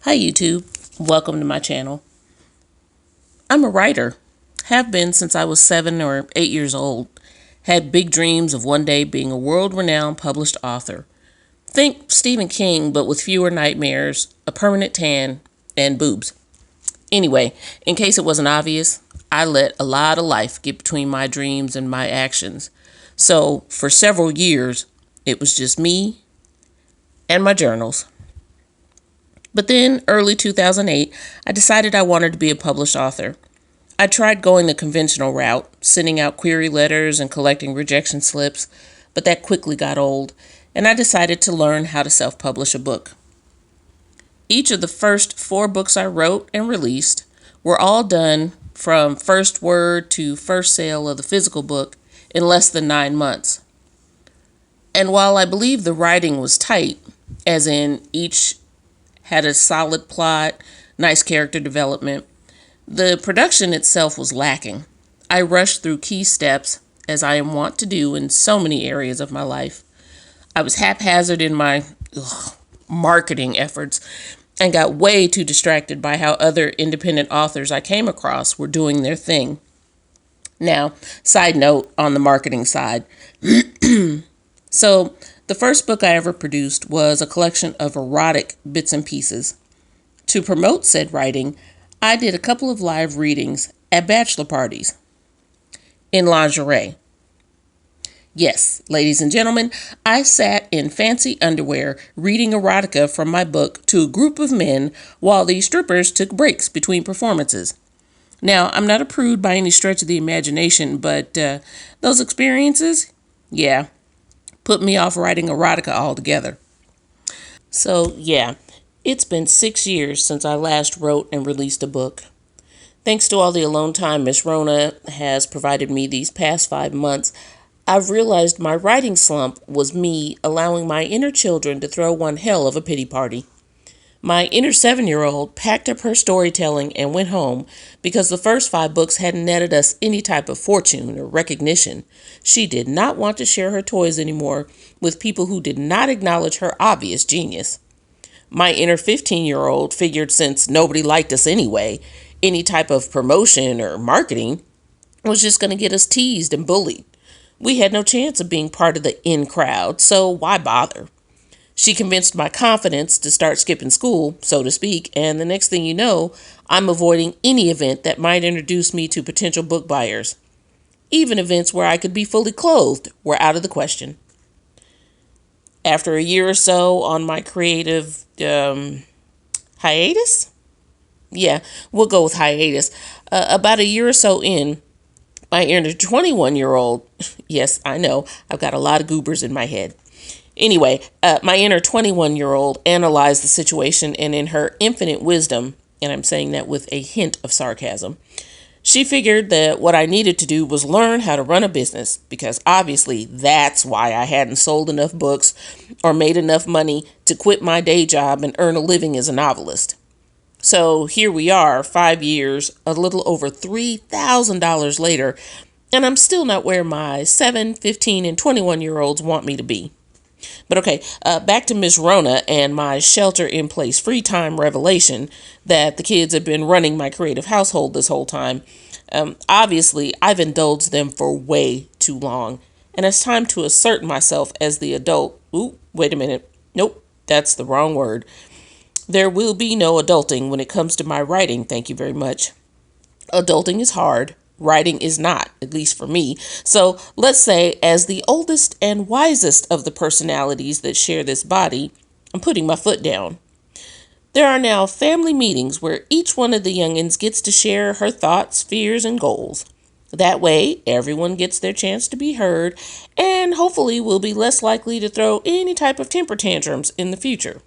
Hi YouTube, welcome to my channel. I'm a writer, have been since I was 7 or 8 years old. Had big dreams of one day being a world-renowned published author. Think Stephen King, but with fewer nightmares, a permanent tan, and boobs. Anyway, in case it wasn't obvious, I let a lot of life get between my dreams and my actions. So for several years, it was just me and my journals. But then, early 2008, I decided I wanted to be a published author. I tried going the conventional route, sending out query letters and collecting rejection slips, but that quickly got old, and I decided to learn how to self-publish a book. Each of the first 4 books I wrote and released were all done from first word to first sale of the physical book in less than 9 months. And while I believe the writing was tight, as in each had a solid plot, nice character development, the production itself was lacking. I rushed through key steps, as I am wont to do in so many areas of my life. I was haphazard in my marketing efforts and got way too distracted by how other independent authors I came across were doing their thing. Now, side note on the marketing side. So, the first book I ever produced was a collection of erotic bits and pieces. To promote said writing, I did a couple of live readings at bachelor parties in lingerie. Yes, ladies and gentlemen, I sat in fancy underwear reading erotica from my book to a group of men while the strippers took breaks between performances. Now, I'm not a prude by any stretch of the imagination, but those experiences, yeah, put me off writing erotica altogether. So, yeah, it's been 6 years since I last wrote and released a book. Thanks to all the alone time Miss Rona has provided me these past 5 months, I've realized my writing slump was me allowing my inner children to throw one hell of a pity party. My inner 7-year-old packed up her storytelling and went home because the first 5 books hadn't netted us any type of fortune or recognition. She did not want to share her toys anymore with people who did not acknowledge her obvious genius. My inner 15-year-old figured since nobody liked us anyway, any type of promotion or marketing was just going to get us teased and bullied. We had no chance of being part of the in crowd, so why bother? She convinced my confidence to start skipping school, so to speak, and the next thing you know, I'm avoiding any event that might introduce me to potential book buyers. Even events where I could be fully clothed were out of the question. After a year or so on my creative hiatus? Yeah, we'll go with hiatus. About a year or so in, my inner 21-year-old, yes, I know, I've got a lot of goobers in my head. Anyway, my inner 21-year-old analyzed the situation, and in her infinite wisdom, and I'm saying that with a hint of sarcasm, she figured that what I needed to do was learn how to run a business, because obviously that's why I hadn't sold enough books or made enough money to quit my day job and earn a living as a novelist. So here we are, 5 years, a little over $3,000 later, and I'm still not where my 7, 15, and 21-year-olds want me to be. But okay, back to Miss Rona and my shelter-in-place free time revelation that the kids have been running my creative household this whole time. Obviously, I've indulged them for way too long, and it's time to assert myself as the adult. Ooh, wait a minute. Nope, that's the wrong word. There will be no adulting when it comes to my writing, thank you very much. Adulting is hard. Writing is not, at least for me. So let's say, as the oldest and wisest of the personalities that share this body, I'm putting my foot down. There are now family meetings where each one of the youngins gets to share her thoughts, fears, and goals. That way, everyone gets their chance to be heard, and hopefully will be less likely to throw any type of temper tantrums in the future.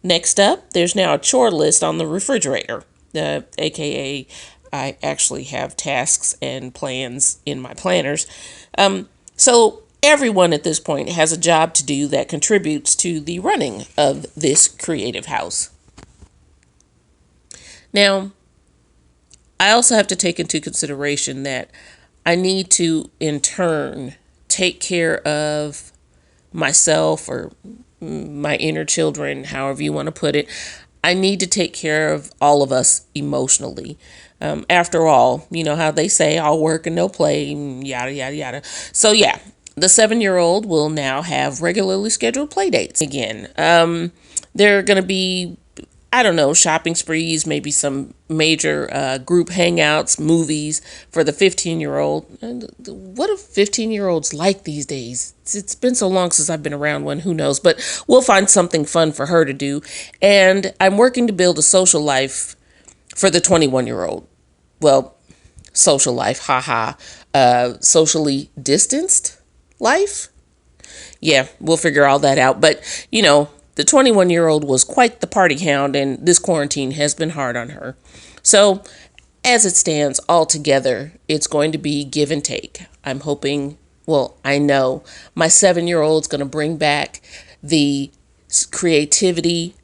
Next up, there's now a chore list on the refrigerator, aka I actually have tasks and plans in my planners. So everyone at this point has a job to do that contributes to the running of this creative house. Now, I also have to take into consideration that I need to, in turn, take care of myself or my inner children, however you want to put it. I need to take care of all of us emotionally. After all, you know how they say all work and no play, yada, yada, yada. So, yeah, the 7-year-old will now have regularly scheduled play dates again. They're going to be, I don't know, shopping sprees, maybe some major group hangouts, movies for the 15-year-old. And what do 15-year-olds like these days? It's been so long since I've been around one, who knows? But we'll find something fun for her to do. And I'm working to build a social life for the 21-year-old. Well, social life, haha. Socially distanced life? Yeah, we'll figure all that out. But, you know, the 21-year-old was quite the party hound, and this quarantine has been hard on her. So, as it stands, altogether, it's going to be give and take. I'm hoping, well, I know my 7-year-old's going to bring back the creativity.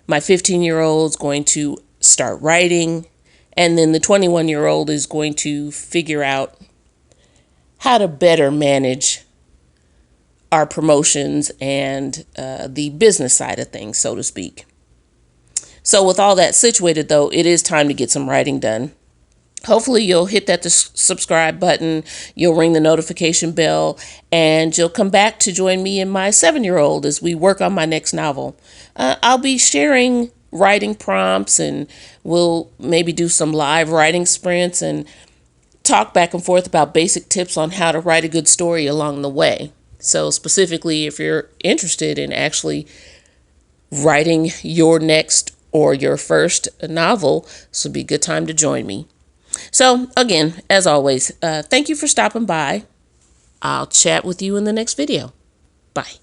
My 15-year-old's going to start writing. And then the 21-year-old is going to figure out how to better manage our promotions and the business side of things, so to speak. So with all that situated, though, it is time to get some writing done. Hopefully you'll hit that subscribe button, you'll ring the notification bell, and you'll come back to join me and my 7-year-old as we work on my next novel. I'll be sharing writing prompts, and we'll maybe do some live writing sprints and talk back and forth about basic tips on how to write a good story along the way. So specifically, if you're interested in actually writing your next or your first novel, this would be a good time to join me. So again, as always, thank you for stopping by. I'll chat with you in the next video. Bye.